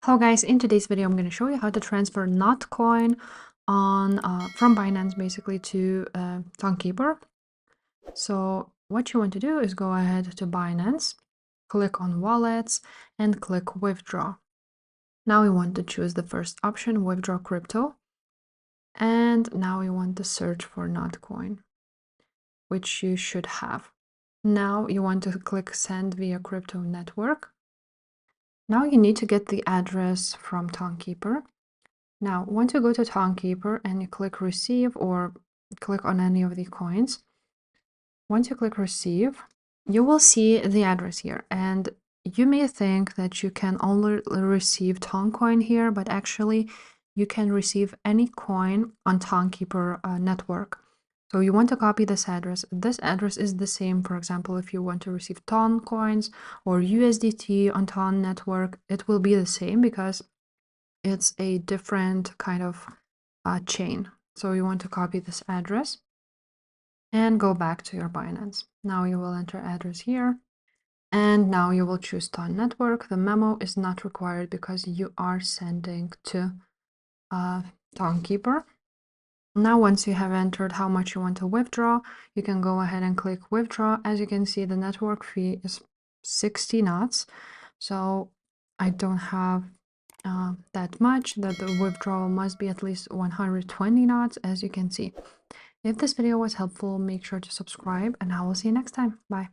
Hello guys, in today's video I'm going to show you how to transfer Notcoin on from Binance basically to Tonkeeper. So what you want to do is go ahead to Binance, click on wallets and click withdraw. Now we want to choose the first option, withdraw crypto, and now we want to search for Notcoin, which you should have. Now you want to click send via crypto network. Now you need to get the address from Tonkeeper. Now, once you go to Tonkeeper and you click receive or click on any of the coins, once you click receive, you will see the address here. And you may think that you can only receive Toncoin here, but actually you can receive any coin on Tonkeeper network. So you want to copy this address. This address is the same, for example, if you want to receive Ton coins or USDT on Ton network, it will be the same because it's a different kind of chain. So you want to copy this address and go back to your Binance. Now you will enter address here. And now you will choose Ton network. The memo is not required because you are sending to Tonkeeper. Now, once you have entered how much you want to withdraw, you can go ahead and click withdraw. As you can see, the network fee is 60 knots. So I don't have that much, that the withdrawal must be at least 120 knots, as you can see. If this video was helpful, make sure to subscribe and I will see you next time. Bye.